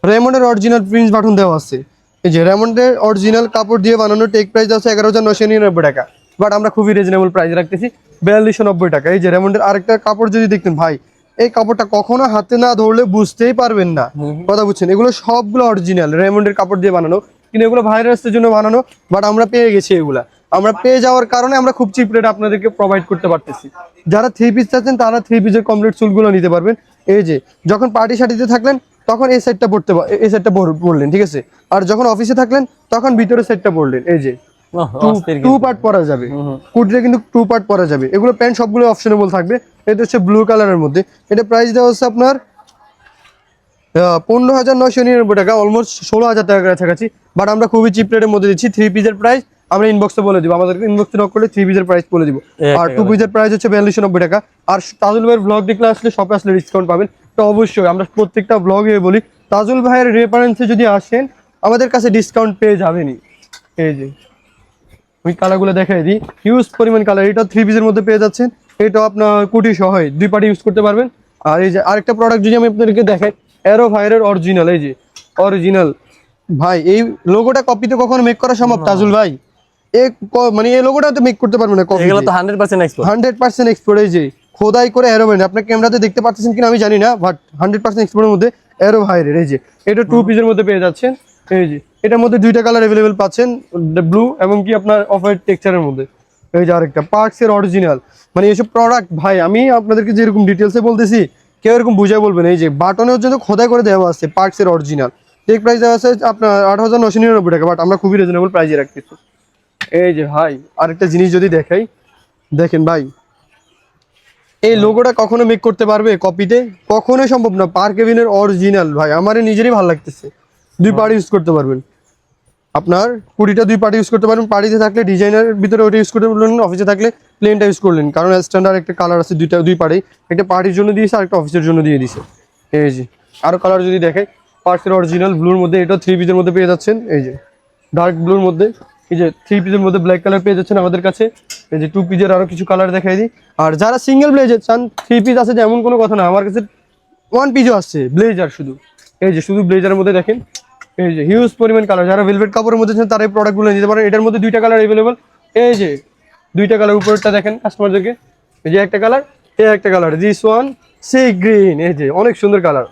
রেমন্ডের অরিজিনাল প্রিন্স বাটন দেওয়া আছে। এই যে রেমন্ডের অরিজিনাল কাপড় দিয়ে বানানো, টেক প্রাইস আছে 11,999 টাকা। বাট আমরা খুবই রিজনেবল প্রাইস রাখতেছি 4290 টাকা। এই যে রেমন্ডের আরেকটা কাপড় যদি দেখতেন ভাই, এই কাপড়টা কখনো হাতে না ধরলে বুঝতেই পারবেন না, কথা বুঝছেন? এগুলো সবগুলো অরিজিনাল রেমন্ডের কাপড় দিয়ে বানানো, কিন্তু এগুলো ভাইরাসের জন্য বানানো। বাট আমরা পেয়ে গেছি এগুলা, আমরা পেয়ে যাওয়ার কারণে আমরা খুব চিপ রেট আপনাদেরকে প্রোভাইড করতে পারতেছি। যারা 3 পিস চাচ্ছেন তারা 3 পিসের কমপ্লিট চুলগুলো নিতে পারবেন। এই যে যখন পার্টি শার্টিতে থাকলেন তখন এই সেটটা পরলেন, ঠিক আছে? আর যখন অফিসে থাকলেন তখন ভিতরে সেটটা পরলেন। এই যে 2 পার্ট পরা যাবে, কুর্তিটা কিন্তু 2 পার্ট পরা যাবে। এগুলো প্যান্ট সবগুলো অপশনেবল থাকবে। এটা হচ্ছে ব্লু কালারের মধ্যে, এটা প্রাইস দেওয়া হচ্ছে আপনার 15,999 টাকা, অলমোস্ট 16,000 টাকা কাছাকাছি। বাট আমরা খুবই চিপ রেটের মধ্যে দিচ্ছি। 3 পিসের প্রাইস আমরা ইনবক্সে বলে দিব, আমাদেরকে ইনবক্সে নক করলে 3 পিসের প্রাইস বলে দিব। আর 2 পিসের প্রাইস হচ্ছে 4290 টাকা। আর তাজুল ভাইয়ের ব্লগ দেখলে আসলে শপে আসলে ডিসকাউন্ট পাবেন। তো অবশ্যই আমরা প্রত্যেকটা ব্লগে বলি, তাজুল ভাইয়ের রেফারেন্সে যদি আসেন আমাদের কাছে ডিসকাউন্ট পেয়ে যাবেনই। এই যে আমি কালারগুলো দেখাই দিই, হিউজ পরিমাণ কালার। এটা 3 পিসের মধ্যে পেয়ে যাচ্ছেন, এটা আপনার কুটি সহ 2 পার্টি ইউজ করতে পারবেন। আর এই যে আরেকটা প্রোডাক্ট যদি আমি আপনাদেরকে দেখাই, অ্যারো ভাইয়ের অরিজিনাল। এই যে অরিজিনাল ভাই, এই লোগোটা কপিতে কখনো মেক করা সম্ভব তাজুল ভাই? মানে এই লোগোটা তো মেক করতে পারবেন না, এগুলো তো 100% এক্সপোর্ট, 100% এক্সপোর্ট। এই যে খোদাই করে অ্যারো ব্র্যান্ড, আপনার ক্যামেরাতে দেখতে পাচ্ছেন কিনা আমি জানি না, বাট 100% এক্সপোর্টের মধ্যে অ্যারো ভাইয়ের। এই যে এটা 2 পিসের মধ্যে পেয়ে যাচ্ছেন। এই যে এটার মধ্যে দুইটা কালার अवेलेबल পাচ্ছেন, ব্লু এবং কি আপনার অফ হোয়াইট টেক্সচারের মধ্যে। এই যে আরেকটা পার্কস এর অরিজিনাল, মানে এইসব প্রোডাক্ট ভাই আমি আপনাদেরকে যেরকম ডিটেলসে বলতেছি কেউ এরকম বুঝাই বলবেন। এই যে বাটনে পর্যন্ত খোদাই করে দেওয়া আছে পার্কস এর অরিজিনাল। টেক প্রাইস দেওয়া আছে আপনার 8,999 টাকা, বাট আমরা খুবই রিজনেবল প্রাইসে রাখতেছি। এই যে ভাই আরেকটা জিনিস যদি দেখাই, দেখেন ভাই এই লোগোটা কখনো মেক করতে পারবে কপিতে? কখনোই সম্ভব না। পার্ক এভিনিউর অরিজিনাল ভাই, আমার নিজেরই ভালো লাগতেছে। দুই পার্ট ইউজ করতে পারবেন, আপনার কুড়িটা দুই পার্ট ইউজ করতে পারবেন। পার্টিতে থাকলে ডিজাইনের ভিতরে ওটা ইউজ করতে পারলেন, অফিসে থাকলে প্লেনটা ইউজ করলেন, কারণ স্ট্যান্ডার্ড একটা কালার আছে দুই পার্টেই, একটা পার্টির জন্য দিয়েছে আর একটা অফিসের জন্য দিয়ে দিছে। এই যে আরো কালার যদি দেখাই, পার্কসের অরিজিনাল ব্লুর মধ্যে, এটা 3 পিসের মধ্যে পেয়ে যাচ্ছেন। এই যে ডার্ক ব্লুর মধ্যে, এই যে 3 পিসের মধ্যে ব্ল্যাক কালার পেয়ে যাচ্ছেন আমাদের কাছে। এই যে 2 পিসের আরো কিছু কালার দেখাই দিই। আর যারা সিঙ্গেল ব্লেজার চান, 3 পিস আছে যে এমন কোনো কথা না, আমার কাছে 1 পিসও আসছে ব্লেজার শুধু। এই যে শুধু ব্লেজারের মধ্যে দেখেন, এই যে হিউজ পরিমাণ কালার। যারা ভেলভেট কাপড়ের মধ্যে চান তারা এই প্রোডাক্টগুলো নিতে পারেন। এটার মধ্যে দুইটা কালার अवेलेबल। এই যে দুইটা কালার, উপরেরটা দেখেন কাস্টমারদেরকে, এই যে একটা কালার, এই একটা colour, this one sea green. এই যে অনেক সুন্দর কালার।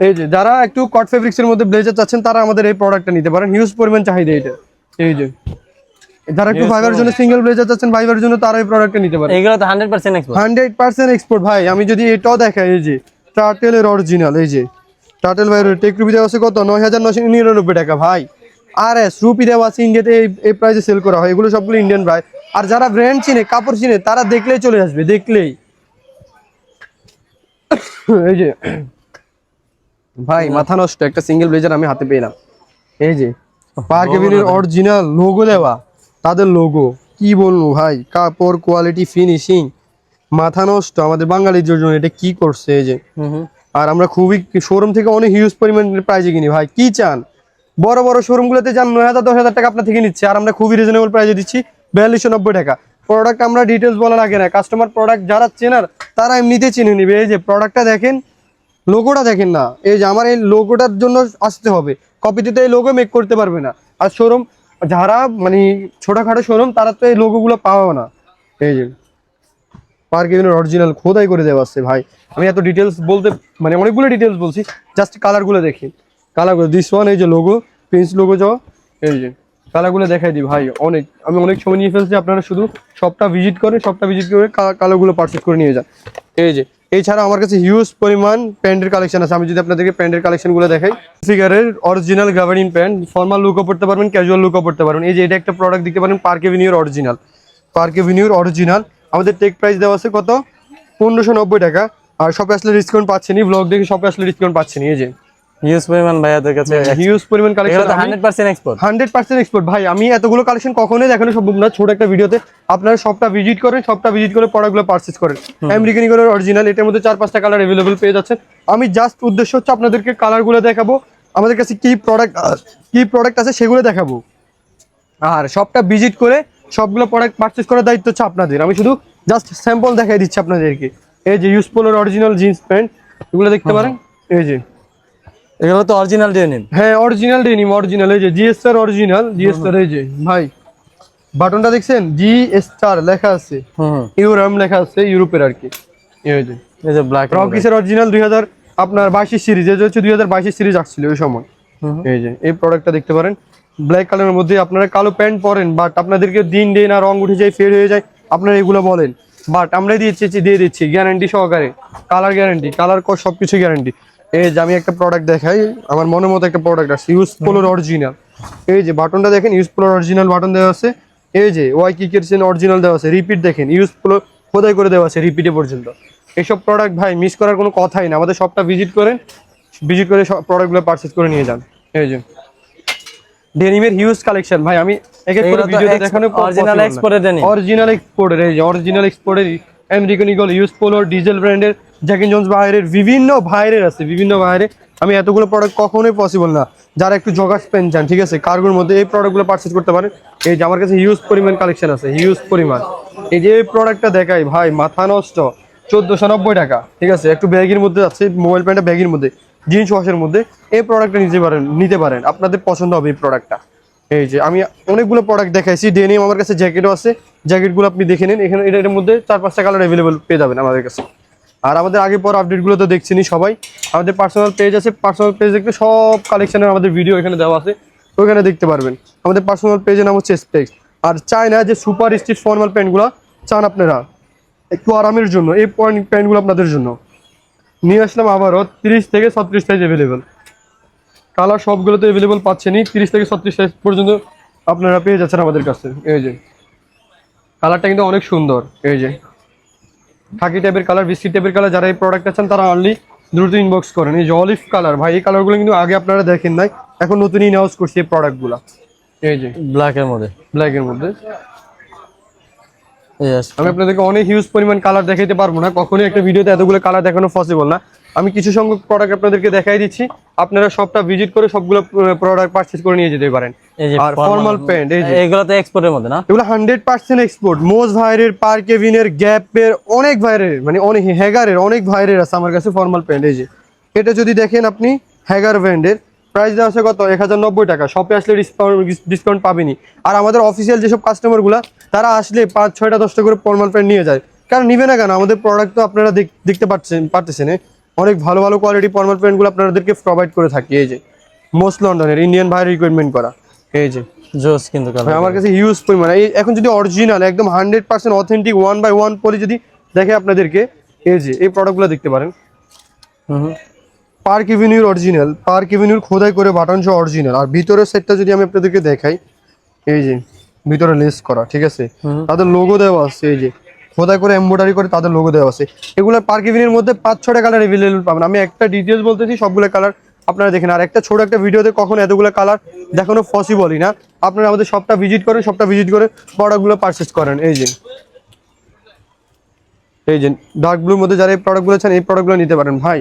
এই যে যারা একটু কট ফেব্রিক্স এর মধ্যে ব্লেজার চাচ্ছেন তারা আমাদের এই প্রোডাক্টটা নিতে পারেন, হিউজ পরিমাণ চাহিদা এটা। এই যে যারা একটু ভাইবার জন্য সিঙ্গেল ব্লেজার চাচ্ছেন, ভাইবার জন্য তারা এই প্রোডাক্টটা নিতে পারেন। এগুলো তো 100% এক্সপোর্ট। 100% এক্সপোর্ট ভাই। আমি যদি এটাও দেখাই, এই যে টার্টেলের অরিজিনাল, এই যে টার্টেল ভাইয়ের টেক রুপি দেওয়া আছে কত, 9,999 টাকা ভাই। আর এস রুপি দেওয়া আছে ইন্ডিয়াতে, এই প্রাইসে সেল করা হয়। এগুলো সবগুলো ইন্ডিয়ান ভাই। আর যারা ব্র্যান্ড চিনে, কাপড় চিনে, তারা দেখলেই চলে আসবে, দেখলেই। এই যে ভাই মাথা নষ্ট, একটা সিঙ্গেল ব্লেজার আমি হাতে পেলাম। এই যে পার্ক এভিনিউর অরিজিনাল লোগো দেওয়া, তাদের লোগো কি বলবো ভাই, কাপড় কোয়ালিটি ফিনিশিং মাথা নষ্ট। আমাদের বাঙালির জন্য এটা কি করছে। এই যে আর আমরা খুবই শোরুম থেকে অনেক হিউজ পরিমাণ প্রাইজে কিনি ভাই। কি চান, বড় বড় শোরুম গুলোতে যান 9,000 10,000 টাকা আপনার থেকে নিচ্ছে, আর আমরা খুবই রিজনেবল প্রাইজে দিচ্ছি 4290 টাকা। প্রোডাক্ট আমরা ডিটেলস বলা লাগে না, কাস্টমার প্রোডাক্ট যারা চেনার তারা এমনিতে চিনে নিবে। এই যে প্রোডাক্টটা দেখেন, লোগোটা দেখেন না, এই যে আমার এই লোগোটার জন্য আসতে হবে, কপিতে তো এই লোগো মেক করতে পারবে না। আর শোরুম যারা মানে ছোটখাটো শোরুম, তারা তো এই লোগোগুলো পাওয়া না। এই যে পার্ক এভিনিউর অরিজিনাল খোদাই করে দেওয়া আছে ভাই। আমি এত ডিটেলস বলতে, মানে অনেকগুলো ডিটেলস বলছি, জাস্ট কালারগুলো দেখি। কালারগুলো দিস ওয়ান, এই যে লোগো, প্রিন্স লোগো যাওয়া, এই যে কালারগুলো দেখাই দিই ভাই। আমি অনেক সময় নিয়ে ফেলছি, আপনারা শুধু শপটা ভিজিট করে কালারগুলো পারচেস করে নিয়ে যান। এই যে এছাড়া আমার কাছে হিউজ পরিমাণ প্যান্টের কালেকশন আছে। আমি যদি আপনাদেরকে প্যান্টের কালেকশনগুলো দেখাই, ফিগারের অরিজিনাল গাভারিন প্যান্ট, ফর্মাল লুকও পড়তে পারবেন, ক্যাজুয়াল লুকও পড়তে পারবেন। এই যে এটা একটা প্রোডাক্ট দেখতে পারেন, পার্ক এভিনিউর অরিজিনাল। পার্ক এভিনিউর অরিজিনাল আমাদের টেক প্রাইস দেওয়া আছে কত, 1590 টাকা। আর শপে আসলে ডিসকাউন্ট পাচ্ছেনি, ব্লগ দেখে শপে আসলে ডিসকাউন্ট পাচ্ছেনি। এই যে হিউজ পরিমাণ ভাইয়াদের কাছে হিউজ পরিমাণ কালেকশন, এগুলো তো 100% এক্সপোর্ট। 100% এক্সপোর্ট ভাই। আমি এতগুলো কালেকশন কখনোই দেখানো সম্ভব না ছোট একটা ভিডিওতে। আপনারা শপটা ভিজিট করেন, শপটা ভিজিট করে প্রোডাক্টগুলো পারচেজ করেন। আমেরিকান ইগলের অরিজিনাল, এটার মধ্যে 4-5টা কালার अवेलेबल পেয়ে যাচ্ছেন। আমি জাস্ট উদ্দেশ্য হচ্ছে আপনাদেরকে কালারগুলো দেখাবো, আমাদের কাছে কি প্রোডাক্ট আছে সেগুলো দেখাবো। আর শপটা ভিজিট করে সবগুলো প্রোডাক্ট পারচেজ করার দায়িত্ব হচ্ছে আপনাদের। আমি শুধু জাস্ট স্যাম্পল দেখাই দিচ্ছি আপনাদেরকে। এই যে ইউজফুলের অরিজিনাল জিন্স প্যান্ট, এগুলো দেখতে পারেন। এই যে এগুলো তো অরিজিনাল ডেনিম। হ্যাঁ অরিজিনাল ডেনিম, অরিজিনাল। এই যে জিএসআর অরিজিনাল, জিএসআর। এই যে ভাই বাটনটা দেখছেন, জিএসআর লেখা আছে, ইউরোম লেখা আছে, ইউরোপের আর কি। এই যে ব্ল্যাক রকিসের অরিজিনাল 2022 সিরিজ, এই যে হচ্ছে 2022 সিরিজ আসছিল ওই সময়। এই যে এই প্রোডাক্টটা দেখতে পারেন, ব্ল্যাক কালারের মধ্যে। আপনারা কালো প্যান্ট পরেন, বাট আপনাদেরকে দিন না রং উঠে যায়, ফেড হয়ে যায়, আপনারা এগুলো বলেন, বাট আমরা দিয়ে দিচ্ছি গ্যারান্টি সহকারে, কালার গ্যারান্টি, কালার সবকিছু গ্যারান্টি। এই যে আমি একটা প্রোডাক্ট দেখাই, আমার মনের মতো একটা প্রোডাক্ট আছে, ইউজ পোলোর অরিজিনাল। এই যে বাটনটা দেখেন, ইউজ পোলোর অরিজিনাল বাটন দেওয়া আছে। এই যে ওয়াই কিকের অরিজিনাল দেওয়া আছে, রিপিট দেখেন, ইউজ পোলো খোদাই করে দেওয়া আছে রিপিটে পর্যন্ত। এইসব প্রোডাক্ট ভাই মিস করার কোনো কথাই না। আমাদের শপটা ভিজিট করে সব প্রোডাক্টগুলো পারচেজ করে নিয়ে যান। এই যে ডেনিমের হিউজ কালেকশন ভাই, আমি এক এক করে ভিডিওতে দেখানো অরিজিনাল এক্সপোর্টের ডেনিম, অরিজিনাল এক্সপোর্টের। এই যে অরিজিনাল এক্সপোর্টের American eagle, use polo, diesel ব্র্যান্ডের, জ্যাক এন্ড জোন্স বাইরের, বিভিন্ন ভাইরের আছে, বিভিন্ন ভাইরে। আমি এতগুলো প্রোডাক্ট কখনোই পসিবল না। যারা একটু জগার্স প্যান্ট চান, ঠিক আছে, কার্গোর মধ্যে, এই প্রোডাক্টগুলো পারচেজ করতে পারেন। এই যে আমার কাছে হিউজ পরিমাণ কালেকশন আছে, হিউজ পরিমাণ। এই যে প্রোডাক্টটা দেখাই ভাই, মাথা নষ্ট, 1490 টাকা, ঠিক আছে। একটু ব্যাগের মধ্যে আছে, মোবাইল প্যান্টটা ব্যাগের মধ্যে, জিন্স ওয়াশের মধ্যে। এই প্রোডাক্টটা নিতে পারেন, আপনাদের পছন্দ হবে এই প্রোডাক্টটা। এই যে আমি অনেকগুলো প্রোডাক্ট দেখাইছি, ডেনিম আমার কাছে জ্যাকেটও আছে, জ্যাকেটগুলো আপনি দেখে নিন। এখানে এটার মধ্যে 4-5টা কালার अवेलेबल পেয়ে যাবেন আমাদের কাছে। আর আমাদের আগে পর আপডেটগুলো তো দেখছেনই সবাই। আমাদের পার্সোনাল পেজ আছে, পার্সোনাল পেজ দেখতে সব কালেকশনের আমাদের ভিডিও এখানে দেওয়া আছে, ওইখানে দেখতে পারবেন। আমাদের পার্সোনাল পেজের নাম হচ্ছে স্পেক্স। আর চাই না যে সুপার স্টিচ ফর্মাল প্যান্টগুলো চান আপনারা একটু আরামের জন্য, এই প্যান্টগুলো আপনাদের জন্য নিয়ে আসলাম আবারও 30 থেকে 36 সাইজ অ্যাভেলেবেল। কালার সবগুলো তো অ্যাভেলেবেল পাচ্ছেনই, 30 থেকে 36 সাইজ পর্যন্ত আপনারা পেয়ে যাচ্ছেন আমাদের কাছে। এই যে কালারটা কিন্তু অনেক সুন্দর, এই যে খাকি টাইপের কালার, বিস্কিট টাইপের কালার। যারা এই প্রোডাক্টটা চান তারা অনলি দ্রুত ইনবক্স করেন। এই যে অলিভ কালার, ভাই এই কালারগুলো কিন্তু আগে আপনারা দেখেন নাই, এখন নতুন ইনহাউস করছি এই প্রোডাক্টগুলো। এই যে ব্ল্যাকের মধ্যে, ব্ল্যাকের মধ্যে Yes. আমি আপনাদেরকে অনেক হিউজ পরিমাণ কালার দেখাইতে পারবো না, কখনোই একটা ভিডিওতে এতগুলো কালার দেখানো পসিবল না। আমি কিছু সংখ্যক প্রোডাক্ট আপনাদেরকে দেখাই দিচ্ছি, আপনারা সবটা ভিজিট করে সবগুলো প্রোডাক্ট পারচেজ করে নিয়ে যেতে পারেন। এই যে আর ফর্মাল প্যান্ট, এই যে এগুলো তো এক্সপোর্টের মধ্যে না, এগুলো 100% এক্সপোর্ট। মোজ ভাইরের, পার কেভিনের, গ্যাপের, অনেক ভাইরের, মানে অনেক হ্যাগারের, অনেক ভাইরের আছে আমার কাছে ফর্মাল প্যান্ট। এই যে এটা যদি দেখেন আপনি হ্যাগার ব্র্যান্ডের, প্রাইস দেওয়া আছে কত 1090 টাকা। শপে আসলে ডিসকাউন্ট পাবেনি। আর আমাদের অফিসিয়াল যেসব কাস্টমারগুলো তারা আসলে 5, 6টা 10টা করে ফর্মাল প্যান্ট নিয়ে যায়। কারণ নিবে না কেন, আমাদের প্রোডাক্ট তো আপনারা দেখতে পারতেছেন অনেক ভালো ভালো কোয়ালিটি ফর্মাল প্যান্টগুলো আপনাদেরকে প্রোভাইড করে থাকি। এই যে মোস্ট লন্ডনের ইন্ডিয়ান ভাইয়ের রিকোয়ারমেন্ট করা। এই যে জোস কিন্তু ভাই আমার কাছে হিউজ পরিমাণ। এই এখন যদি অরিজিনাল একদম 100% অথেন্টিক 1/1 পলি যদি দেখে আপনাদেরকে, এই যে এই প্রোডাক্টগুলো দেখতে পারেন। পার্ক এভিনিউর অরিজিনাল, পার্ক এভিনিউর খোদাই করে বাটন সহ অরিজিনাল। আর ভিতরের সেটটা যদি আমি আপনাদেরকে দেখাই, এই যে ভিতরে লেস করা, ঠিক আছে, তাদের লোগো দেওয়া আছে, এই যে খোদাই করে এমব্রয়ডারি করে তাদের লোগো দেওয়া আছে। এগুলো পার্ক এভিনিউর মধ্যে 5-6টা কালার অ্যাভেলেবল পাবেন। আমি একটা ডিটেলস বলতেছি, সবগুলো কালার আপনারা দেখেন। আর একটা ছোট একটা ভিডিওতে কখনো এতগুলো কালার দেখানো পসিবলই না। আপনারা আমাদের শপটা ভিজিট করেন, শপটা ভিজিট করে প্রোডাক্টগুলো পারচেজ করেন। এই যে ডার্ক ব্লুর মধ্যে যারা এই প্রোডাক্টগুলো চান, এই প্রোডাক্টগুলো নিতে পারেন। ভাই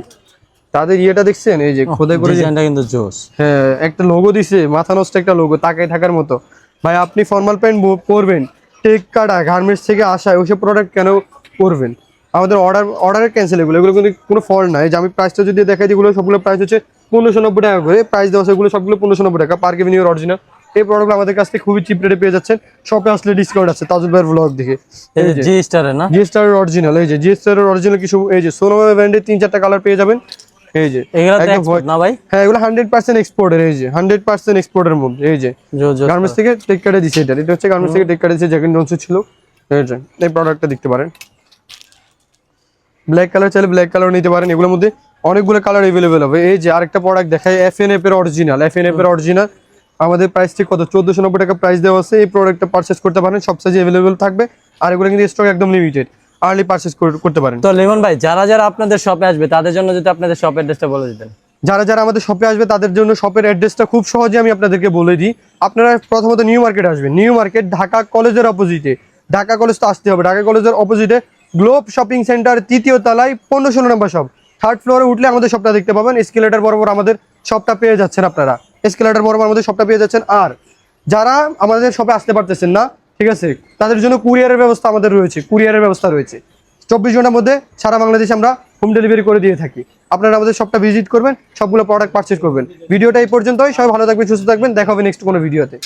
তাদের ইয়েটা দেখছেন, এই যে খোদাই করে ডিজাইনটা কিন্তু জোস। হ্যাঁ, একটা লোগো দিছে, মাথা নষ্ট একটা লোগো, তাকায় থাকার মতো। ভাই আপনি ফর্মাল প্যান্ট পরবেন, টেক কাটা গার্মেন্টস থেকে আসা, ওইসব প্রোডাক্ট কেন পরবেন? আমাদের অর্ডারের ক্যান্সেল, এগুলো কিন্তু কোনো ফল্ট নাই। যে আমি প্রাইসটা যদি দেখাই, যেগুলো সবগুলো প্রাইস হচ্ছে 1590 টাকা করে প্রাইস দেওয়া, সেগুলো সবগুলো 1590 টাকা। পার্ক এভিনিউর অরিজিনাল এই প্রোডাক্টগুলো আমাদের কাছ থেকে খুবই চিপ রেটে পেয়ে যাচ্ছেন। শপে আসলে ডিসকাউন্ট আছে তাজুল ভাইয়ের ব্লগ দেখে। এই যে জি স্টারের না, জি স্টারের অরিজিনাল, এই যে জি স্টারের অরিজিনাল কিছু, এই যে সোনোমা ব্র্যান্ডের 3-4টা কালার পেয়ে যাবেন। এই যে এগুলো তো এক্সপোর্ট না ভাই? হ্যাঁ, এগুলো 100% এক্সপোর্টের। এই যে 100% এক্সপোর্টের মধ্যে, এই যে গার্মেন্টস থেকে টেক কাটে দিছে। এটা হচ্ছে গার্মেন্টস থেকে টেক কাটে দিছে, জ্যাকেট জনসন ছিল। এই যে এই প্রোডাক্টটা দেখতে পারেন। ব্ল্যাক কালার চাইলে ব্ল্যাক কালার নিতে পারেন। এগুলোর মধ্যে অনেকগুলো কালার अवेलेबल হবে। এই যে আরেকটা প্রোডাক্ট দেখাই, এফএনএফ এর অরিজিনাল। এফএনএফ এর অরিজিনাল আমাদের প্রাইস ঠিক কত 1490 টাকা প্রাইস দেওয়া আছে। এই প্রোডাক্টটা পারচেজ করতে পারেন, সব সাইজে अवेलेबल থাকবে। আর এগুলো কিন্তু স্টক একদম লিমিটেড, আর্লি পারচেজ করতে পারেন। তো লিমন ভাই, যারা যারা আপনাদের শপে আসবে তাদের জন্য যদি আপনাদের শপ অ্যাড্রেসটা বলে দিতেন। যারা যারা আমাদের শপে আসবে তাদের জন্য শপের অ্যাড্রেসটা খুব সহজে আমি আপনাদেরকে বলে দিই। আপনারা প্রথমত নিউ মার্কেট আসবেন। নিউ মার্কেট ঢাকা কলেজের অপোজিটে, ঢাকা কলেজ তো আসতে হবে, ঢাকা কলেজের অপোজিটে গ্লোব শপিং সেন্টার 3য় তলায় 1516 নম্বর শপ। 3rd ফ্লোরে উঠলে আমাদের শপটা দেখতে পাবেন। এসকেলেটর বরাবর আমাদের শপটা পেয়ে যাচ্ছেন, আপনারা এসকেলেটর বরাবর আমাদের শপটা পেয়ে যাচ্ছেন। আর যারা আমাদের শপে আসতে পারতেছেন না, ঠিক আছে, তাদের জন্য কুরিয়ারের ব্যবস্থা আমাদের রয়েছে, কুরিয়ারের ব্যবস্থা রয়েছে। 24 ঘন্টার মধ্যে সারা বাংলাদেশে আমরা হোম ডেলিভারি করে দিয়ে থাকি। আপনারা আমাদের শপটা ভিজিট করবেন, সবগুলো প্রোডাক্ট পারচেজ করবেন। ভিডিওটা এই পর্যন্তই। সবাই ভালো থাকবেন, সুস্থ থাকবেন, দেখা হবে নেক্সট কোনো ভিডিওতে।